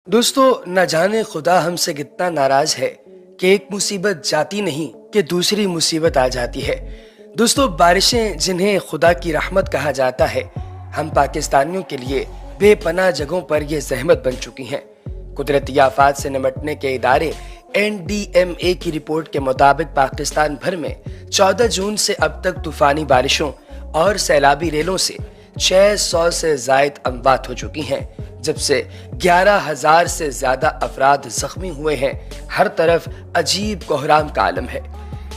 दोस्तों, न जाने खुदा हमसे कितना नाराज है कि एक मुसीबत जाती नहीं कि दूसरी मुसीबत आ जाती है। दोस्तों, बारिशें जिन्हें खुदा की रहमत कहा जाता है, हम पाकिस्तानियों के लिए बेपनाह जगहों पर ये ज़हमत बन चुकी हैं। कुदरती आफात से निपटने के इदारे NDMA की रिपोर्ट के मुताबिक पाकिस्तान भर में 14 जून से अब तक तूफानी बारिशों और सैलाबी रेलों से 600 से ज़ायद अमवात हो चुकी हैं, जब से 11,000 से ज्यादा अफराद जख्मी हुए हैं। हर तरफ अजीब कोहराम का आलम है।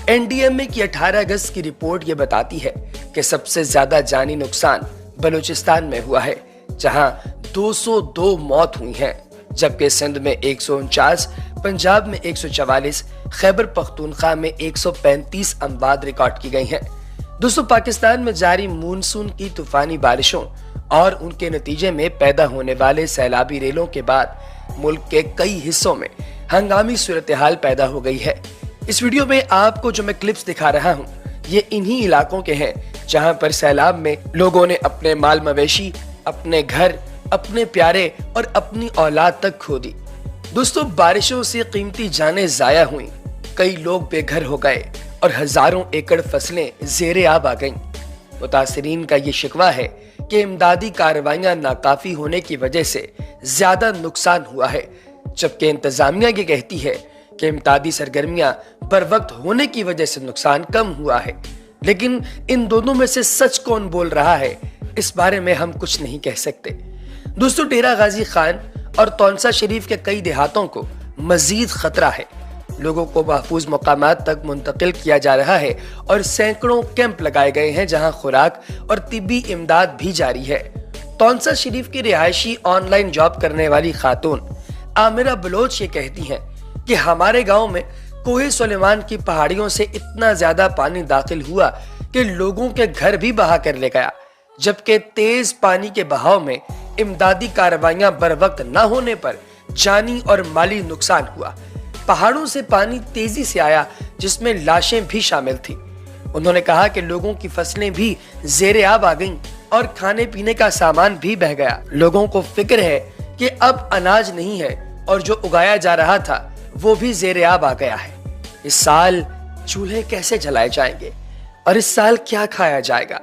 NDMA की 18 अगस्त की रिपोर्ट ये बताती है कि सबसे ज्यादा जानी नुकसान बलूचिस्तान में हुआ है, जहां 202 मौत हुई हैं, जबकि सिंध में 149, पंजाब में 144, खैबर पख्तूनख्वा में 135 अमवात रिकॉर्ड की गई हैं। दोस्तों, पाकिस्तान में जारी मानसून की तूफानी बारिशों और उनके नतीजे में पैदा होने वाले सैलाबी रेलों के बाद मुल्क के कई हिस्सों में हंगामी सूरत हाल पैदा हो गई है। इस वीडियो में आपको जो मैं क्लिप्स दिखा रहा हूँ, ये इन्हीं इलाकों के हैं जहाँ पर सैलाब में लोगों ने अपने माल मवेशी, अपने घर, अपने प्यारे और अपनी औलाद तक खो दी। दोस्तों, बारिशों से कीमती जानें जाया हुई, कई लोग बेघर हो गए और हजारों एकड़ फसलें ज़ेरे आब आ गईं। मुतासिरीन का ये शिकवा है कि इमदादी कार्रवाइयां नाकाफी होने की वजह से ज्यादा नुकसान हुआ है, जबकि इंतजामिया ये कहती है कि इमदादी सरगर्मियां बर वक्त होने की वजह से नुकसान कम हुआ है। लेकिन इन दोनों में से सच कौन बोल रहा है, इस बारे में हम कुछ नहीं कह सकते। दोस्तों, डेरा गाजी खान और तौनसा शरीफ के कई देहातों को मजीद खतरा है। लोगों को महफूज मकामात तक मुंतकिल किया जा रहा है और सैकड़ों कैंप लगाए गए हैं, जहां खुराक और तिब्बी इमदाद भी जारी है। तौनसा शरीफ की रिहायशी ऑनलाइन जॉब करने वाली खातून आमिरा बलोच ये कहती हैं कि हमारे गांव में कोहे सुलेमान की पहाड़ियों से इतना ज्यादा पानी दाखिल हुआ कि लोगों के घर भी बहा कर ले गया, जबकि तेज पानी के बहाव में इमदादी कार्रवाइयां बर वक्त न होने पर जानी और माली नुकसान हुआ। पहाड़ों से पानी तेजी से आया, जिसमें लाशें भी शामिल थी। उन्होंने कहा कि लोगों की फसलें भी ज़ेरे आब आ गईं और खाने पीने का सामान भी बह गया। लोगों को फिक्र है कि अब अनाज नहीं है और जो उगाया जा रहा था वो भी ज़ेरे आब आ गया है। इस साल चूल्हे कैसे जलाए जाएंगे और इस साल क्या खाया जाएगा?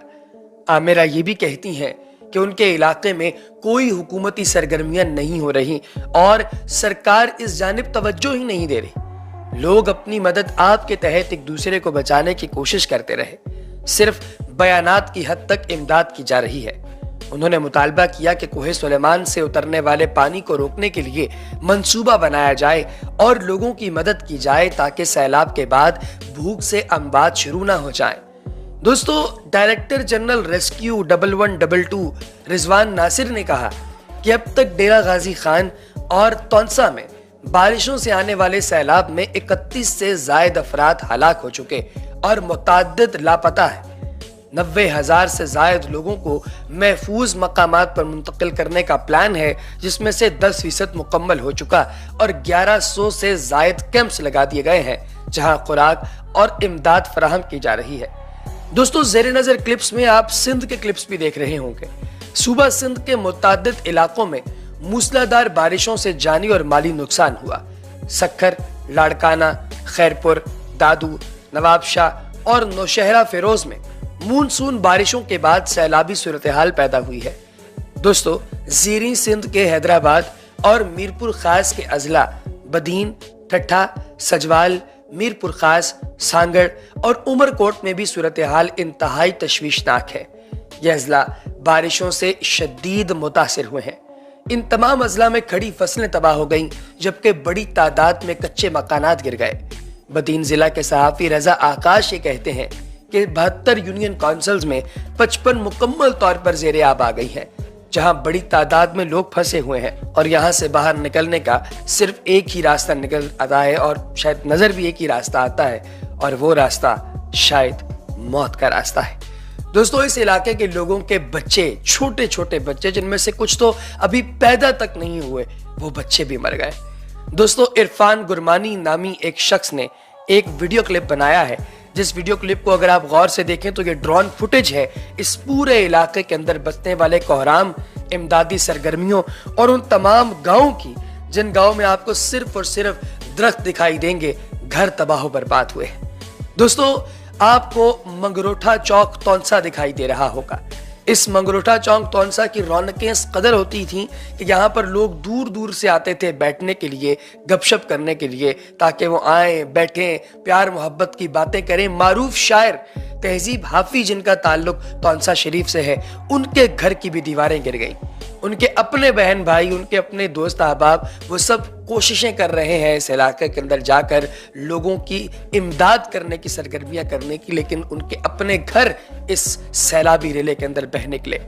आमिरा ये भी कहती हैं कि उनके इलाके में कोई हुकूमती सरगर्मियां नहीं हो रही और सरकार इस जानिब तवज्जो ही नहीं दे रही। लोग अपनी मदद आप के तहत एक दूसरे को बचाने की कोशिश करते रहे, सिर्फ बयानात की हद तक इमदाद की जा रही है। उन्होंने मुतालबा किया कि कोहे सुलेमान से उतरने वाले पानी को रोकने के लिए मंसूबा बनाया जाए और लोगों की मदद की जाए, ताकि सैलाब के बाद भूख से अमवात शुरू ना हो जाए। दोस्तों, director general rescue 1122 Rizwan Nasir ने कहा कि अब तक डेरा गाजी खान और तौनसा में बारिशों से आने वाले सैलाब में 31 से जायद अफराद हलाक हो चुके और मुतअद्दिद लापता है। 90,000 से जायद लोगों को महफूज मकामात पर मुंतकिल करने का प्लान है, जिसमें से 10% मुकम्मल हो चुका और 1100 से जायद कैंप्स लगा दिए गए हैं, जहां खुराक और इमदाद फराहम की जा रही है। दोस्तों, ज़ेरे नजर क्लिप्स में आप सिंध के क्लिप्स भी देख रहे होंगे। सूबा सिंध के मुतअद्दिद इलाकों में मूसलाधार बारिशों से जानी और माली नुकसान हुआ। सक्खर, लाड़काना, खैरपुर, दादू, नवाबशाह और नौशहरा फिरोज में मानसून बारिशों के बाद सैलाबी सूरत हाल पैदा हुई है। दोस्तों, ज़ीरी सिंध के हैदराबाद और मीरपुर खास के अजला बदीन, ठट्ठा, सजवाल, मीरपुर खास, सांगड़ और उमरकोट में भी सूरत हाल इंतहाई तशवीशनाक है। यह अजला बारिशों से शदीद मुतासिर हुए हैं। इन तमाम अजला में खड़ी फसलें तबाह हो गईं, जबकि बड़ी तादाद में कच्चे मकानात गिर गए। बदीन जिला के सहाफी रजा आकाश ये कहते हैं कि 72 यूनियन काउंसिल्स में 55 मुकम्मल तौर पर ज़ेरे आब आ गई हैं, जहां बड़ी तादाद में लोग फंसे हुए हैं और यहां से बाहर निकलने का सिर्फ एक ही रास्ता निकल आता है और शायद नजर भी एक ही रास्ता आता है, और वो रास्ता शायद मौत का रास्ता है। दोस्तों, इस इलाके के लोगों के बच्चे, छोटे छोटे बच्चे, जिनमें से कुछ तो अभी पैदा तक नहीं हुए, वो बच्चे भी मर गए। दोस्तों, इरफान गुरमानी नामी एक शख्स ने एक वीडियो क्लिप बनाया है, जिस वीडियो क्लिप को अगर आप गौर से देखें तो ये ड्रोन फुटेज है इस पूरे इलाके के अंदर बसने वाले कोहराम, इमदादी सरगर्मियों और उन तमाम गांवों की جن گاؤں میں آپ کو صرف اور صرف درخت دکھائی دیں گے، گھر تباہ و برباد ہوئے۔ دوستو، آپ کو منگروٹھا چوک تونسا دکھائی دے رہا ہوگا۔ اس منگروٹھا چوک تونسا کی رونقیں اس قدر ہوتی تھیں کہ یہاں پر لوگ دور دور سے آتے تھے بیٹھنے کے لیے، گپ شپ کرنے کے لیے، تاکہ وہ آئیں، بیٹھیں، پیار محبت کی باتیں کریں۔ معروف شاعر تہذیب حافظ جن کا تعلق تونسا شریف سے ہے، ان کے گھر کی بھی دیواریں گر گئیں۔ ان کے اپنے بہن بھائی، ان کے اپنے دوست احباب، وہ سب کوششیں کر رہے ہیں اس علاقے کے اندر جا کر لوگوں کی امداد کرنے کی، سرگرمیاں کرنے کی، لیکن ان کے اپنے گھر اس سیلابی ریلے کے اندر بہہ نکلے۔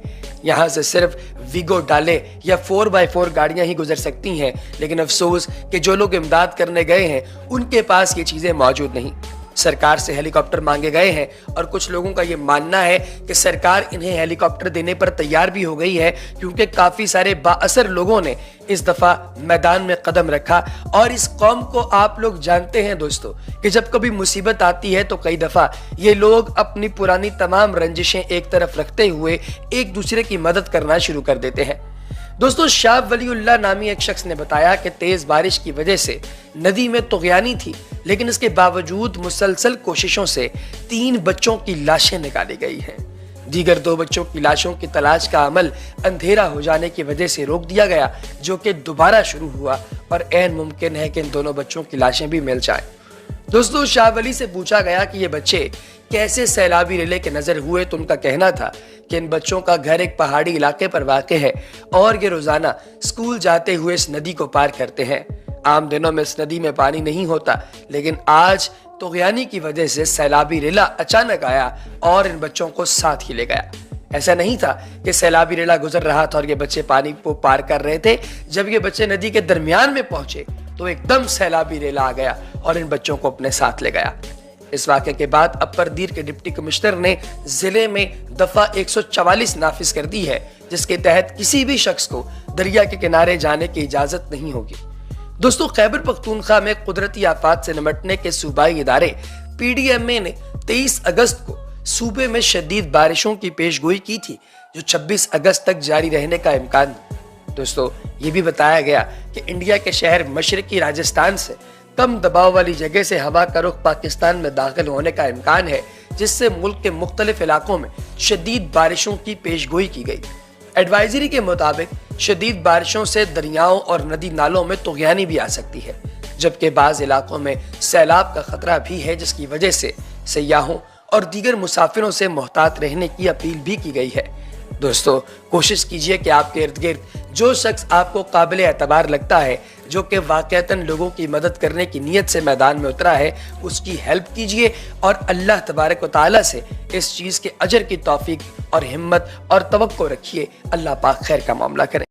یہاں سے صرف ویگو ڈالے یا 4x4 گاڑیاں ہی گزر سکتی ہیں، لیکن افسوس کہ جو لوگ امداد کرنے گئے ہیں ان کے پاس یہ چیزیں موجود نہیں۔ سرکار سے ہیلی کاپٹر مانگے گئے ہیں، اور کچھ لوگوں کا یہ ماننا ہے کہ سرکار انہیں ہیلی کاپٹر دینے پر تیار بھی ہو گئی ہے، کیونکہ کافی سارے با اثر لوگوں نے اس دفعہ میدان میں قدم رکھا۔ اور اس قوم کو آپ لوگ جانتے ہیں دوستو کہ جب کبھی مصیبت آتی ہے تو کئی دفعہ یہ لوگ اپنی پرانی تمام رنجشیں ایک طرف رکھتے ہوئے ایک دوسرے کی مدد کرنا شروع کر دیتے ہیں۔ دوستو، شاہ ولی اللہ نامی ایک شخص نے بتایا کہ تیز بارش کی وجہ سے ندی میں طغیانی تھی، لیکن اس کے باوجود مسلسل کوششوں سے 3 بچوں کی لاشیں نکالی گئی ہیں۔ دیگر 2 بچوں کی لاشوں کی تلاش کا عمل اندھیرا ہو جانے کی وجہ سے روک دیا گیا، جو کہ دوبارہ شروع ہوا، اور عین ممکن ہے کہ ان دونوں بچوں کی لاشیں بھی مل جائیں۔ دوستو، شاہ ولی سے پوچھا گیا کہ یہ بچے کیسے سیلابی ریلے کے نظر ہوئے، تو ان کا کہنا تھا کہ ان بچوں کا گھر ایک پہاڑی علاقے پر واقع ہے، اور یہ روزانہ اسکول جاتے ہوئے اس ندی کو پار کرتے ہیں۔ عام دنوں میں اس ندی میں پانی نہیں ہوتا، لیکن آج طغیانی کی وجہ سے سیلابی ریلا اچانک آیا اور ان بچوں کو ساتھ ہی لے گیا۔ ایسا نہیں تھا کہ سیلابی ریلا گزر رہا تھا اور یہ بچے پانی کو پار کر رہے تھے۔ جب یہ بچے ندی کے درمیان میں پہنچے تو ایک دم سیلابی ریلا آ گیا اور ان بچوں کو اپنے ساتھ لے گیا۔ اس واقعے کے بعد اپر دیر کے ڈپٹی کمشنر نے ضلع میں دفعہ 144 نافذ کر دی ہے، جس کے تحت کسی بھی شخص کو دریا کے کنارے جانے کی اجازت نہیں ہوگی۔ دوستو، خیبر پختونخوا میں قدرتی آفات سے نمٹنے کے صوبائی ادارے PDMA نے 23 اگست کو صوبے میں شدید بارشوں کی پیش گوئی کی تھی، جو 26 اگست تک جاری رہنے کا امکان ہے۔ دوستو، یہ بھی بتایا گیا کہ انڈیا کے شہر مشرقی راجستھان سے کم دباؤ والی جگہ سے ہوا کا رخ پاکستان میں داخل ہونے کا امکان ہے، جس سے ملک کے مختلف علاقوں میں شدید بارشوں کی پیش گوئی کی گئی۔ ایڈوائزری کے مطابق شدید بارشوں سے دریاؤں اور ندی نالوں میں طغیانی بھی آ سکتی ہے، جبکہ بعض علاقوں میں سیلاب کا خطرہ بھی ہے، جس کی وجہ سے سیاحوں اور دیگر مسافروں سے محتاط رہنے کی اپیل بھی کی گئی ہے۔ دوستو، کوشش کیجئے کہ آپ کے ارد گرد جو شخص آپ کو قابل اعتبار لگتا ہے، جو کہ واقعتاً لوگوں کی مدد کرنے کی نیت سے میدان میں اترا ہے، اس کی ہیلپ کیجئے، اور اللہ تبارک و تعالیٰ سے اس چیز کے اجر کی توفیق اور ہمت اور توقع رکھیے۔ اللہ پاک خیر کا معاملہ کریں۔